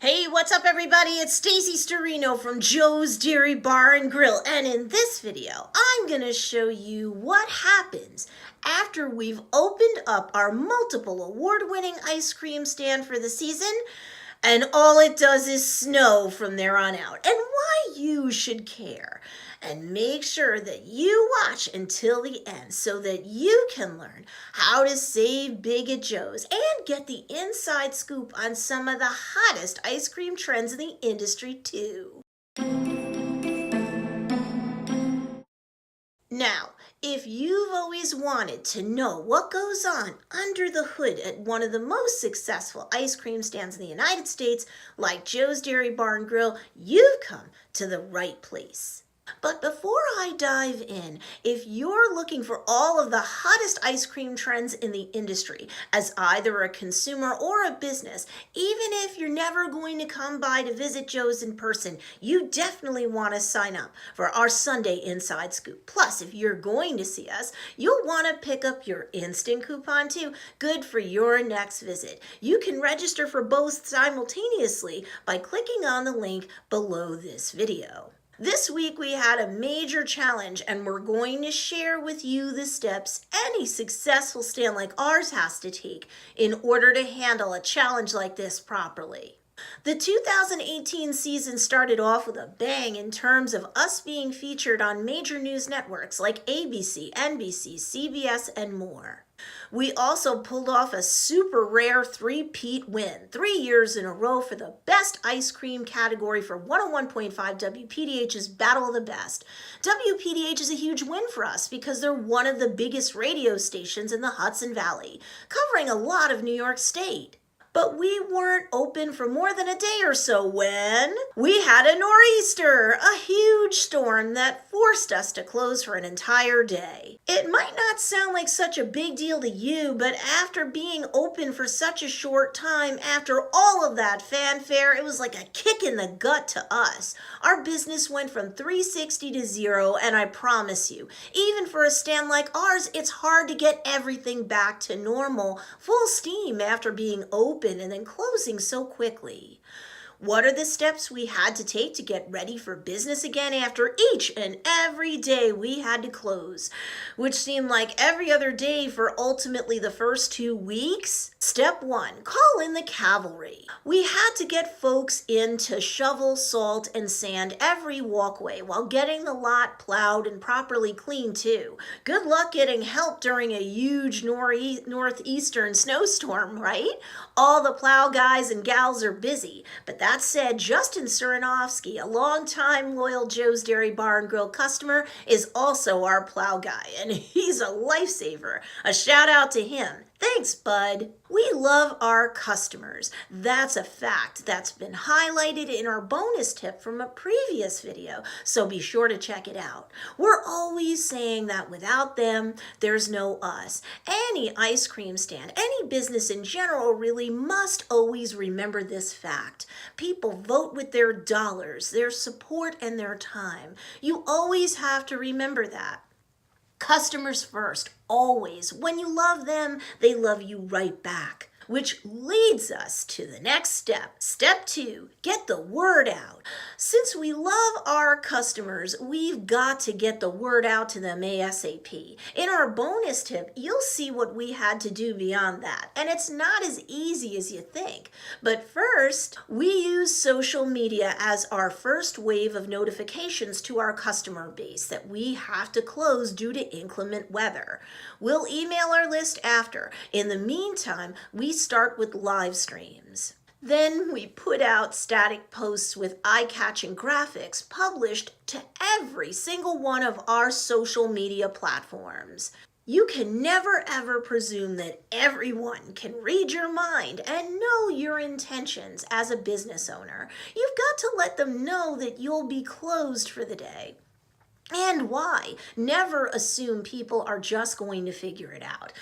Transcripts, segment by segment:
Hey, what's up everybody? It's Stacy Storino from Joe's Dairy Bar and Grill, and in this video, I'm gonna show you what happens after we've opened up our multiple award-winning ice cream stand for the season, and all it does is snow from there on out, and why you should care. And make sure that you watch until the end so that you can learn how to save big at Joe's and get the inside scoop on some of the hottest ice cream trends in the industry too. Now, if you've always wanted to know what goes on under the hood at one of the most successful ice cream stands in the United States, like Joe's Dairy Bar and Grill, you've come to the right place. But before I dive in, if you're looking for all of the hottest ice cream trends in the industry as either a consumer or a business, even if you're never going to come by to visit Joe's in person, you definitely want to sign up for our Sunday Inside Scoop. Plus, if you're going to see us, you'll want to pick up your instant coupon too, good for your next visit. You can register for both simultaneously by clicking on the link below this video. This week we had a major challenge and we're going to share with you the steps any successful stand like ours has to take in order to handle a challenge like this properly. The 2018 season started off with a bang in terms of us being featured on major news networks like ABC, NBC, CBS, and more. We also pulled off a super rare three-peat win, 3 years in a row for the best ice cream category for 101.5 WPDH's Battle of the Best. WPDH is a huge win for us because they're one of the biggest radio stations in the Hudson Valley, covering a lot of New York State. But we weren't open for more than a day or so when we had a nor'easter, a huge storm that forced us to close for an entire day. It might not sound like such a big deal to you, but after being open for such a short time, after all of that fanfare, it was like a kick in the gut to us. Our business went from 360 to 0, and I promise you, even for a stand like ours, it's hard to get everything back to normal, full steam after being open and then closing so quickly. What are the steps we had to take to get ready for business again after each and every day we had to close, which seemed like every other day for ultimately the first 2 weeks? Step 1, call in the cavalry. We had to get folks in to shovel salt and sand every walkway while getting the lot plowed and properly cleaned too. Good luck getting help during a huge northeastern snowstorm, right? All the plow guys and gals are busy, but that said, Justin Surinovsky, a longtime loyal Joe's Dairy Bar and Grill customer, is also our plow guy, and he's a lifesaver. A shout out to him. Thanks, bud. We love our customers. That's a fact that's been highlighted in our bonus tip from a previous video, so be sure to check it out. We're always saying that without them, there's no us. Any ice cream stand, any business in general really must always remember this fact. People vote with their dollars, their support, and their time. You always have to remember that. Customers first, always. When you love them, they love you right back. Which leads us to the next step. Step 2, get the word out. Since we love our customers, we've got to get the word out to them ASAP. In our bonus tip, you'll see what we had to do beyond that. And it's not as easy as you think. But first, we use social media as our first wave of notifications to our customer base that we have to close due to inclement weather. We'll email our list after. In the meantime, we start with live streams. Then we put out static posts with eye-catching graphics published to every single one of our social media platforms. You can never ever presume that everyone can read your mind and know your intentions as a business owner. You've got to let them know that you'll be closed for the day. And why? Never assume people are just going to figure it out.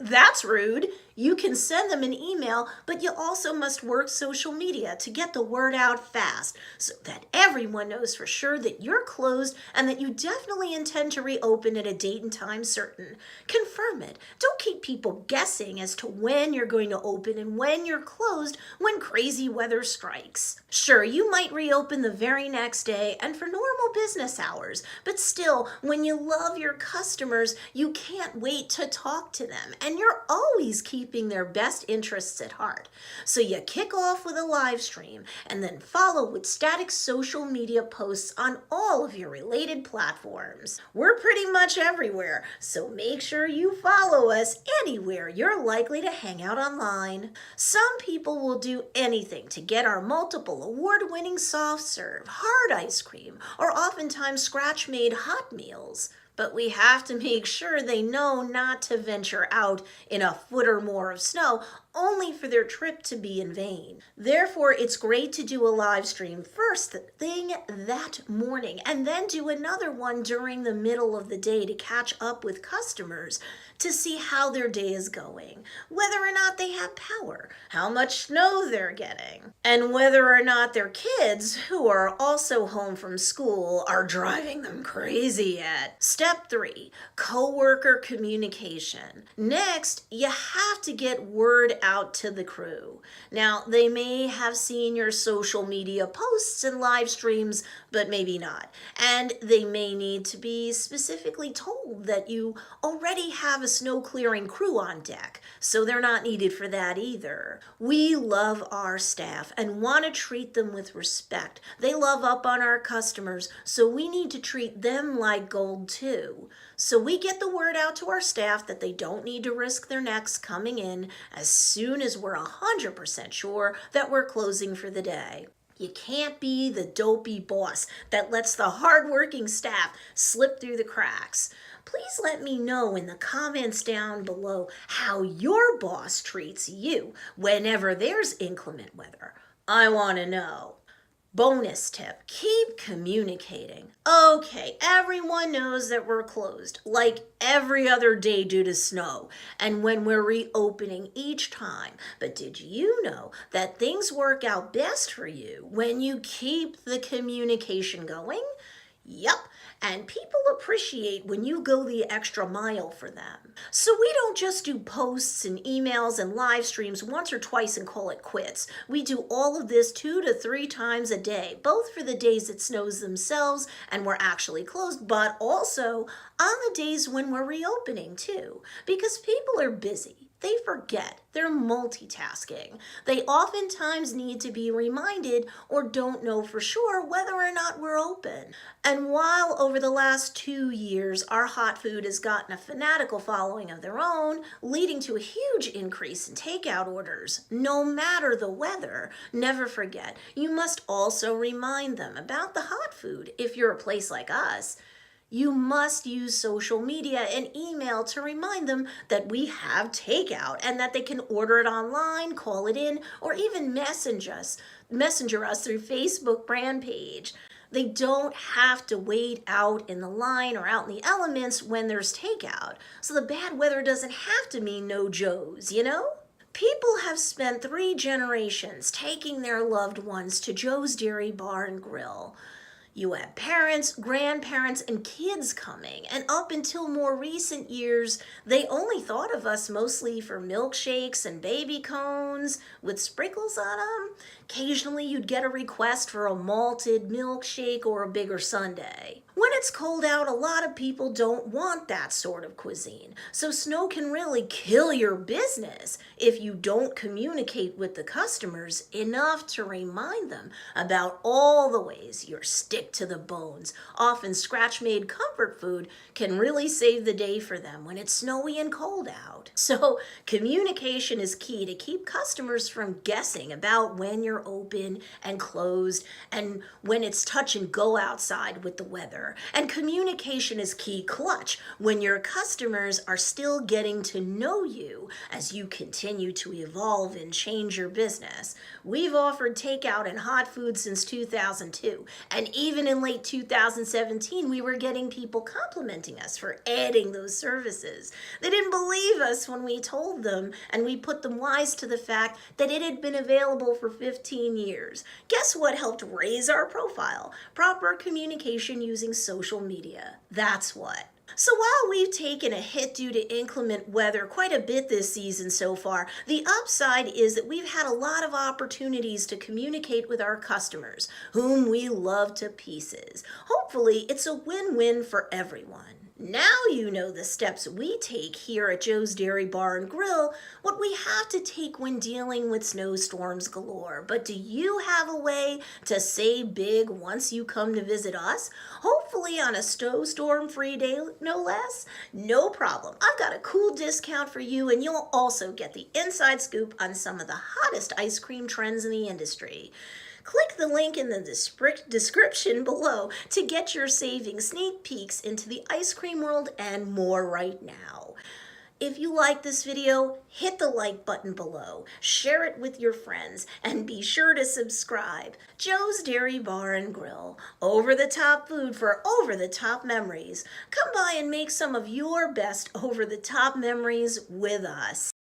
That's rude. You can send them an email, but you also must work social media to get the word out fast so that everyone knows for sure that you're closed and that you definitely intend to reopen at a date and time certain. Confirm it. Don't keep people guessing as to when you're going to open and when you're closed when crazy weather strikes. Sure, you might reopen the very next day and for normal business hours, but still, when you love your customers, you can't wait to talk to them, and you're always keeping their best interests at heart. So you kick off with a live stream and then follow with static social media posts on all of your related platforms. We're pretty much everywhere, so make sure you follow us anywhere you're likely to hang out online. Some people will do anything to get our multiple award-winning soft serve, hard ice cream, or oftentimes scratch-made hot meals. But we have to make sure they know not to venture out in a foot or more of snow, only for their trip to be in vain. Therefore, it's great to do a live stream first thing that morning, and then do another one during the middle of the day to catch up with customers to see how their day is going, whether or not they have power, how much snow they're getting, and whether or not their kids, who are also home from school, are driving them crazy yet. Step 3, coworker communication. Next, you have to get word out to the crew. Now, they may have seen your social media posts and live streams, but maybe not. And they may need to be specifically told that you already have a snow clearing crew on deck, so they're not needed for that either. We love our staff and want to treat them with respect. They love up on our customers, so we need to treat them like gold too. So we get the word out to our staff that they don't need to risk their necks coming in as soon as we're 100% sure that we're closing for the day. You can't be the dopey boss that lets the hardworking staff slip through the cracks. Please let me know in the comments down below how your boss treats you whenever there's inclement weather. I want to know. Bonus tip, keep communicating. Okay, everyone knows that we're closed, like every other day due to snow, and when we're reopening each time. But did you know that things work out best for you when you keep the communication going? Yup, and people appreciate when you go the extra mile for them. So we don't just do posts and emails and live streams once or twice and call it quits. We do all of this 2 to 3 times a day, both for the days it snows themselves and we're actually closed, but also on the days when we're reopening too, because people are busy. They forget. They're multitasking. They oftentimes need to be reminded or don't know for sure whether or not we're open. And while over the last 2 years, our hot food has gotten a fanatical following of their own, leading to a huge increase in takeout orders, no matter the weather, never forget, you must also remind them about the hot food if you're a place like us. You must use social media and email to remind them that we have takeout and that they can order it online, call it in, or even messenger us through Facebook brand page. They don't have to wait out in the line or out in the elements when there's takeout. So the bad weather doesn't have to mean no Joes, you know? People have spent 3 generations taking their loved ones to Joe's Dairy Bar and Grill. You had parents, grandparents, and kids coming, and up until more recent years, they only thought of us mostly for milkshakes and baby cones with sprinkles on them. Occasionally, you'd get a request for a malted milkshake or a bigger sundae. When it's cold out, a lot of people don't want that sort of cuisine, so snow can really kill your business if you don't communicate with the customers enough to remind them about all the ways your stick to the bones, often scratch-made comfort food can really save the day for them when it's snowy and cold out. So communication is key to keep customers from guessing about when you're open and closed and when it's touch and go outside with the weather. And communication is key clutch when your customers are still getting to know you as you continue to evolve and change your business. We've offered takeout and hot food since 2002, and even in late 2017, we were getting people complimenting us for adding those services. They didn't believe us when we told them, and we put them wise to the fact that it had been available for 15 years. Guess what helped raise our profile? Proper communication using social media. That's what. So while we've taken a hit due to inclement weather quite a bit this season so far, the upside is that we've had a lot of opportunities to communicate with our customers, whom we love to pieces. Hopefully, it's a win-win for everyone. Now you know the steps we take here at Joe's Dairy Bar and Grill, what we have to take when dealing with snowstorms galore. But do you have a way to save big once you come to visit us? Hopefully on a snowstorm-free day, no less? No problem. I've got a cool discount for you, and you'll also get the inside scoop on some of the hottest ice cream trends in the industry. Click the link in the description below to get your saving sneak peeks into the ice cream world and more right now. If you like this video, hit the like button below, share it with your friends, and be sure to subscribe. Joe's Dairy Bar and Grill, over-the-top food for over-the-top memories. Come by and make some of your best over-the-top memories with us.